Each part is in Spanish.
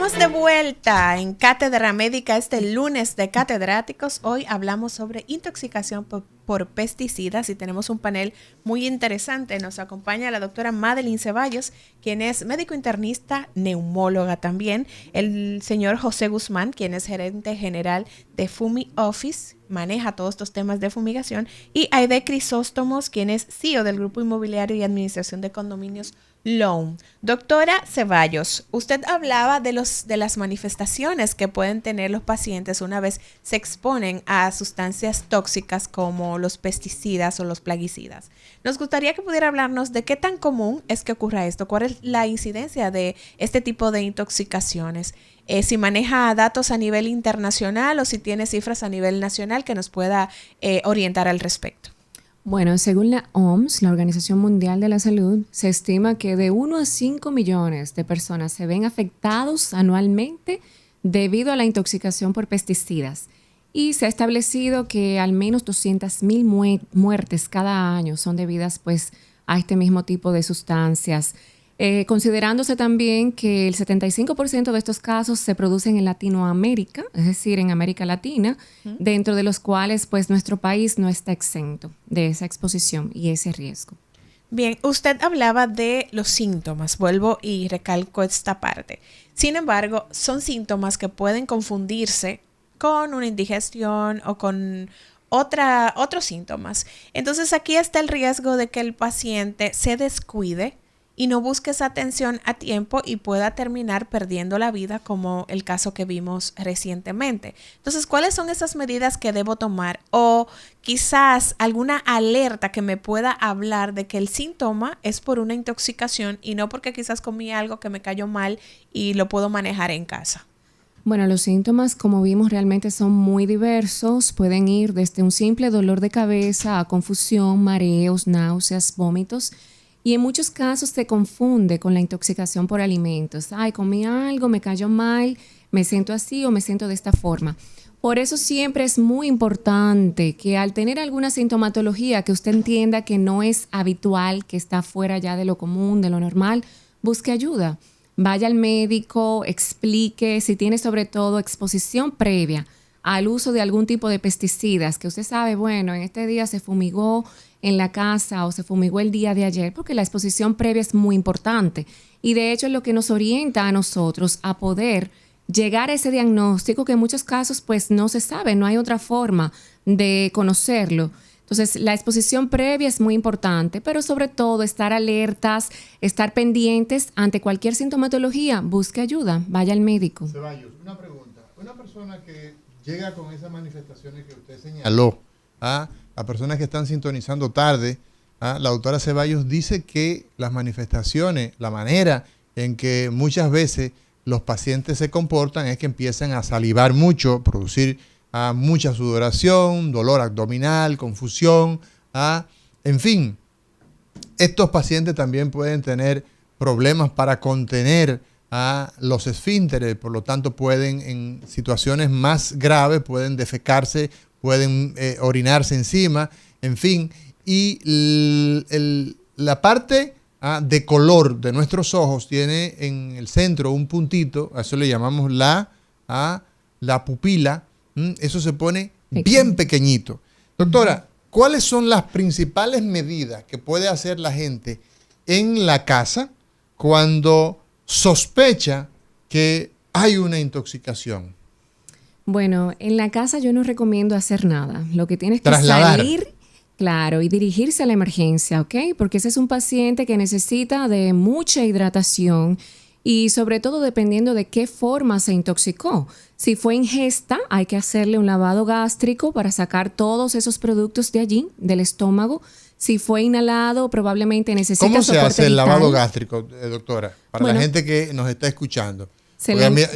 Estamos de vuelta en Cátedra Médica este lunes de catedráticos. Hoy hablamos sobre intoxicación por pesticidas y tenemos un panel muy interesante. Nos acompaña la doctora Madeline Ceballos, quien es médico internista, neumóloga también. El señor José Guzmán, quien es gerente general de Fumi Office, maneja todos estos temas de fumigación. Y Aide Crisóstomos, quien es CEO del Grupo Inmobiliario y Administración de Condominios Loan. Doctora Ceballos, usted hablaba de las manifestaciones que pueden tener los pacientes una vez se exponen a sustancias tóxicas como los pesticidas o los plaguicidas. Nos gustaría que pudiera hablarnos de qué tan común es que ocurra esto, cuál es la incidencia de este tipo de intoxicaciones, si maneja datos a nivel internacional o si tiene cifras a nivel nacional que nos pueda orientar al respecto. Bueno, según la OMS, la Organización Mundial de la Salud, se estima que de 1 a 5 millones de personas se ven afectados anualmente debido a la intoxicación por pesticidas. Y se ha establecido que al menos 200,000 muertes cada año son debidas pues, a este mismo tipo de sustancias. Considerándose también que el 75% de estos casos se producen en Latinoamérica, es decir, en América Latina, dentro de los cuales pues nuestro país no está exento de esa exposición y ese riesgo. Bien, usted hablaba de los síntomas, vuelvo y recalco esta parte. Sin embargo, son síntomas que pueden confundirse con una indigestión o con otros síntomas. Entonces aquí está el riesgo de que el paciente se descuide y no busque esa atención a tiempo y pueda terminar perdiendo la vida, como el caso que vimos recientemente. Entonces, ¿cuáles son esas medidas que debo tomar? O quizás alguna alerta que me pueda hablar de que el síntoma es por una intoxicación y no porque quizás comí algo que me cayó mal y lo puedo manejar en casa. Bueno, los síntomas, como vimos, realmente son muy diversos. Pueden ir desde un simple dolor de cabeza a confusión, mareos, náuseas, vómitos. Y en muchos casos se confunde con la intoxicación por alimentos. Ay, comí algo, me cayó mal, me siento así o me siento de esta forma. Por eso siempre es muy importante que al tener alguna sintomatología que usted entienda que no es habitual, que está fuera ya de lo común, de lo normal, busque ayuda. Vaya al médico, explique si tiene sobre todo exposición previa al uso de algún tipo de pesticidas, que usted sabe, bueno, en este día se fumigó en la casa o se fumigó el día de ayer, porque la exposición previa es muy importante. Y de hecho es lo que nos orienta a nosotros a poder llegar a ese diagnóstico que en muchos casos pues no se sabe, no hay otra forma de conocerlo. Entonces, la exposición previa es muy importante, pero sobre todo estar alertas, estar pendientes ante cualquier sintomatología, busque ayuda, vaya al médico. Ceballos, una pregunta. Una persona que llega con esas manifestaciones que usted señaló, a personas que están sintonizando tarde, la doctora Ceballos dice que las manifestaciones, la manera en que muchas veces los pacientes se comportan es que empiezan a salivar mucho, producir mucha sudoración, dolor abdominal, confusión, en fin. Estos pacientes también pueden tener problemas para contener los esfínteres, por lo tanto pueden en situaciones más graves, pueden defecarse, pueden orinarse encima, en fin. Y la parte de color de nuestros ojos tiene en el centro un puntito, a eso le llamamos la pupila. Eso se pone bien pequeñito. Doctora, ¿cuáles son las principales medidas que puede hacer la gente en la casa cuando sospecha que hay una intoxicación? Bueno, en la casa yo no recomiendo hacer nada. Lo que tienes que salir, claro, y dirigirse a la emergencia, ¿ok? Porque ese es un paciente que necesita de mucha hidratación y sobre todo dependiendo de qué forma se intoxicó. Si fue ingesta, hay que hacerle un lavado gástrico para sacar todos esos productos de allí, del estómago. Si fue inhalado, probablemente necesita soporte vital. ¿Cómo se hace el lavado gástrico, doctora? Para la gente que nos está escuchando.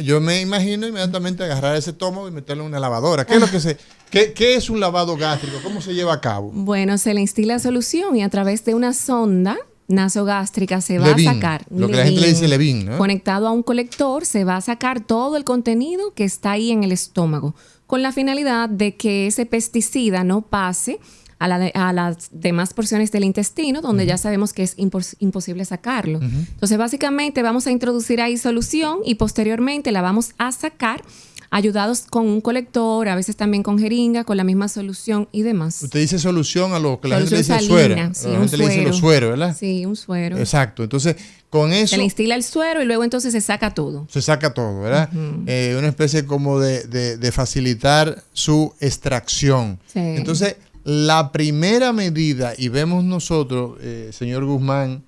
Yo me imagino inmediatamente agarrar ese estómago y meterlo en una lavadora. ¿Qué es un lavado gástrico? ¿Cómo se lleva a cabo? Bueno, se le instila solución y a través de una sonda nasogástrica se va a sacar. Lo que la gente le dice Levin, ¿no? Conectado a un colector, se va a sacar todo el contenido que está ahí en el estómago, con la finalidad de que ese pesticida no pase a las demás porciones del intestino, donde ya sabemos que es imposible sacarlo. Entonces, básicamente vamos a introducir ahí solución y posteriormente la vamos a sacar ayudados con un colector, a veces también con jeringa, con la misma solución y demás. Usted dice solución a lo que la gente Solución le dice suero. salina, sí, La un gente le dice los sueros, ¿verdad? Sí, un suero. Exacto. Entonces, con eso Se le instila el suero y luego entonces se saca todo. se saca todo, ¿verdad? Una especie como de facilitar su extracción. Sí. Entonces, la primera medida, y vemos nosotros, señor Guzmán,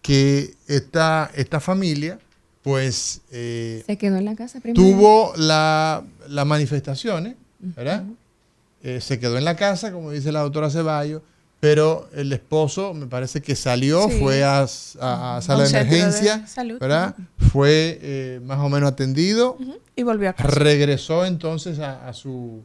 que esta familia, pues Se quedó en la casa primero. tuvo las manifestaciones, ¿verdad? Se quedó en la casa, como dice la doctora Ceballos, pero el esposo me parece que salió, Sí. fue a sala de Un centro de emergencia, salud. ¿verdad? Fue más o menos atendido, Y volvió a casa. regresó entonces a su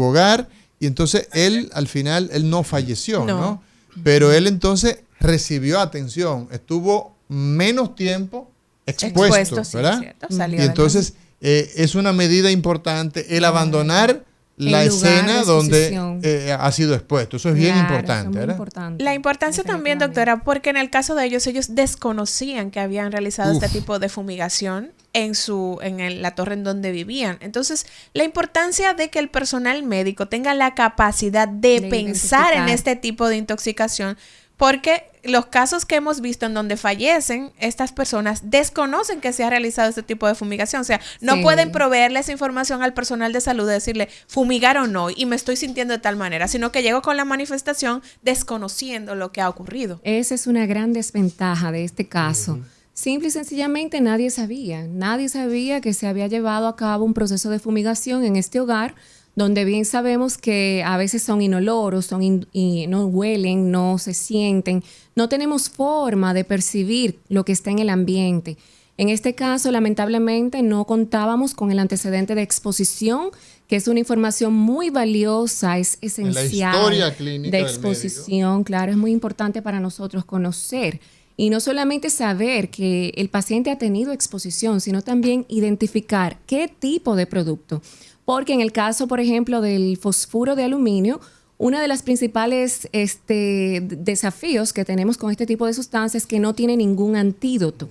hogar y entonces él al final, él no falleció, ¿no? Pero él entonces recibió atención, estuvo menos tiempo expuesto, Sí, ¿verdad? cierto. Salió Y de entonces es una medida importante el abandonar la El lugar escena de donde exposición. ha sido expuesto. Eso es bien Claro, importante, eso es muy ¿verdad? importante. La importancia también, doctora, porque en el caso de ellos desconocían que habían realizado Uf. este tipo de fumigación la torre en donde vivían. Entonces, la importancia de que el personal médico tenga la capacidad de pensar en identificar. este tipo de intoxicación, porque los casos que hemos visto en donde fallecen, estas personas desconocen que se ha realizado este tipo de fumigación. O sea, no Sí. pueden proveerle esa información al personal de salud de decirle fumigar o no y me estoy sintiendo de tal manera, sino que llego con la manifestación desconociendo lo que ha ocurrido. Esa es una gran desventaja de este caso. Simple y sencillamente nadie sabía que se había llevado a cabo un proceso de fumigación en este hogar, donde bien sabemos que a veces son inoloros, y no huelen, no se sienten, no tenemos forma de percibir lo que está en el ambiente. En este caso, lamentablemente, no contábamos con el antecedente de exposición, que es una información muy valiosa, es esencial. historia clínica de del exposición, claro, es muy importante para nosotros conocer. Y no solamente saber que el paciente ha tenido exposición, sino también identificar qué tipo de producto. Porque en el caso, por ejemplo, del fosfuro de aluminio, uno de los principales desafíos que tenemos con este tipo de sustancias es que no tiene ningún antídoto.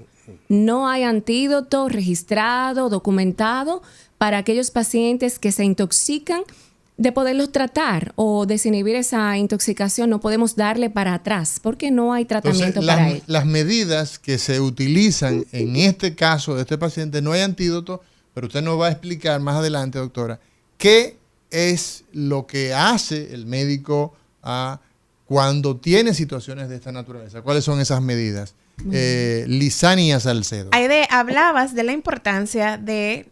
No hay antídoto registrado, documentado para aquellos pacientes que se intoxican, de poderlos tratar o desinhibir esa intoxicación. No podemos darle para atrás porque no hay tratamiento Entonces, para ello. las medidas que se utilizan en este caso de este paciente, no hay antídoto, pero usted nos va a explicar más adelante, doctora, qué es lo que hace el médico cuando tiene situaciones de esta naturaleza. ¿Cuáles son esas medidas? Lisania Salcedo. Aide, hablabas de la importancia de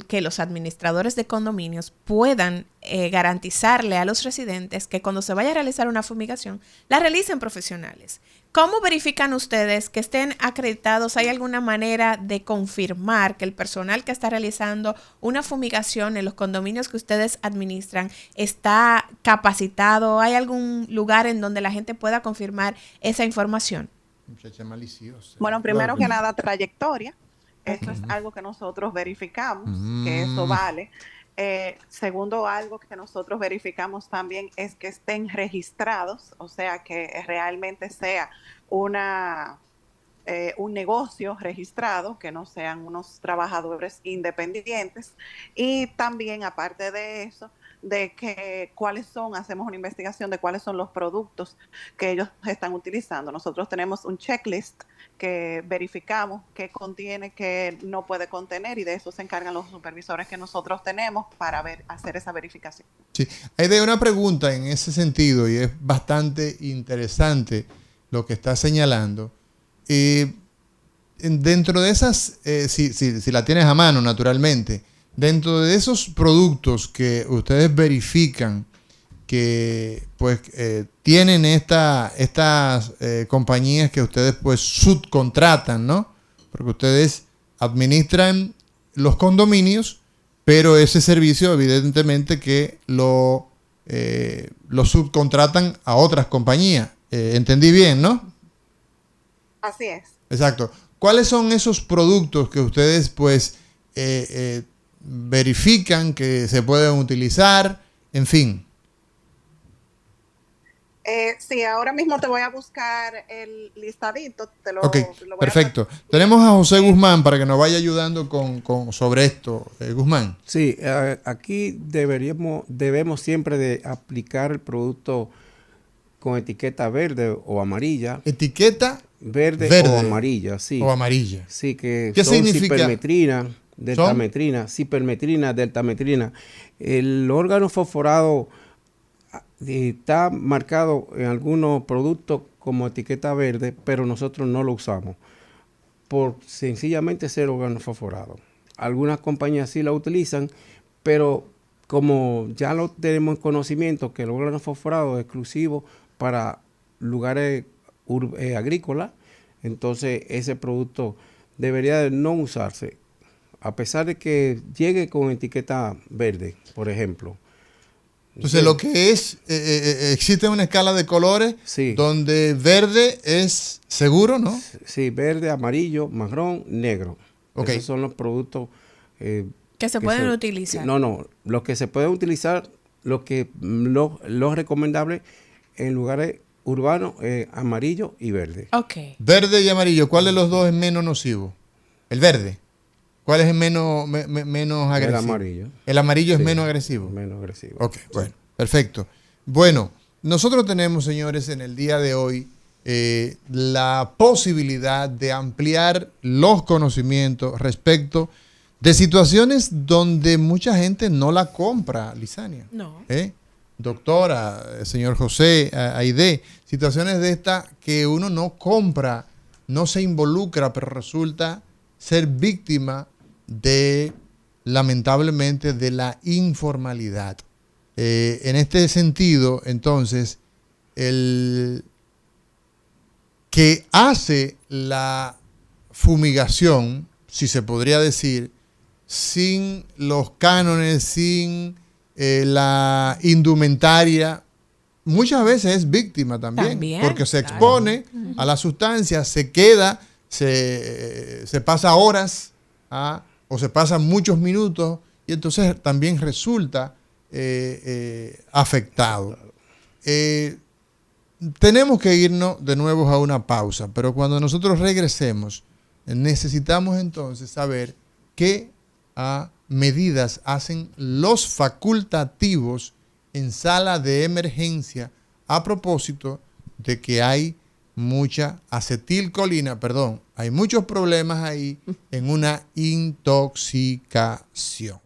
que los administradores de condominios puedan garantizarle a los residentes que cuando se vaya a realizar una fumigación, la realicen profesionales. ¿Cómo verifican ustedes que estén acreditados? ¿Hay alguna manera de confirmar que el personal que está realizando una fumigación en los condominios que ustedes administran está capacitado? ¿Hay algún lugar en donde la gente pueda confirmar esa información? Muchacha maliciosa. Bueno, primero que nada, trayectoria. Eso es algo que nosotros verificamos, que eso vale. Segundo, algo que nosotros verificamos también es que estén registrados, o sea, que realmente sea un negocio registrado, que no sean unos trabajadores independientes. Y también, aparte de eso, de que hacemos una investigación de cuáles son los productos que ellos están utilizando. Nosotros tenemos un checklist que verificamos qué contiene, qué no puede contener, y de eso se encargan los supervisores que nosotros tenemos para hacer esa verificación. Sí, hay una pregunta en ese sentido y es bastante interesante lo que está señalando. Dentro de esas, si la tienes a mano, naturalmente, dentro de esos productos que ustedes verifican que pues tienen estas compañías que ustedes pues subcontratan, ¿no? Porque ustedes administran los condominios, pero ese servicio evidentemente que lo subcontratan a otras compañías. Entendí bien, ¿no? Así es. Exacto. ¿Cuáles son esos productos que ustedes pues verifican que se pueden utilizar? En fin. Sí, ahora mismo te voy a buscar el listadito, Ok, lo voy a perfecto. Tenemos a José Guzmán para que nos vaya ayudando sobre esto. Guzmán. Sí, aquí debemos siempre de aplicar el producto con etiqueta verde o amarilla. Etiqueta Verde o amarilla, sí. O amarilla. Sí, que ¿Qué son significa? cipermetrina, deltametrina, cipermetrina, deltametrina. El órgano fosforado está marcado en algunos productos como etiqueta verde, pero nosotros no lo usamos por sencillamente ser órgano fosforado. Algunas compañías sí la utilizan, pero como ya lo tenemos en conocimiento que el órgano fosforado es exclusivo para lugares agrícolas, entonces ese producto debería de no usarse, a pesar de que llegue con etiqueta verde, por ejemplo. Entonces, lo que es, existe una escala de colores Sí. donde verde es seguro, ¿no? Sí, verde, amarillo, marrón, negro. Okay. Esos son los productos que se pueden utilizar. No, los que se pueden utilizar, lo recomendable en lugares urbanos, amarillo y verde. Ok. Verde y amarillo, ¿cuál de los dos es menos nocivo? El verde. ¿Cuál es el menos agresivo? El amarillo. El amarillo es Sí, menos agresivo. Menos agresivo. Ok, bueno, perfecto. Bueno, nosotros tenemos, señores, en el día de hoy la posibilidad de ampliar los conocimientos respecto de situaciones donde mucha gente no la compra, Lisania. No. Doctora, señor José, Aide, situaciones de estas que uno no compra, no se involucra, pero resulta ser víctima de, lamentablemente, de la informalidad. En este sentido, entonces, el que hace la fumigación, si se podría decir, sin los cánones, sin la indumentaria, muchas veces es víctima también porque se expone a la sustancia, se queda, se pasa horas o se pasan muchos minutos y entonces también resulta afectado. Tenemos que irnos de nuevo a una pausa, pero cuando nosotros regresemos necesitamos entonces saber qué medidas hacen los facultativos en sala de emergencia a propósito de que hay mucha acetilcolina, hay muchos problemas ahí en una intoxicación.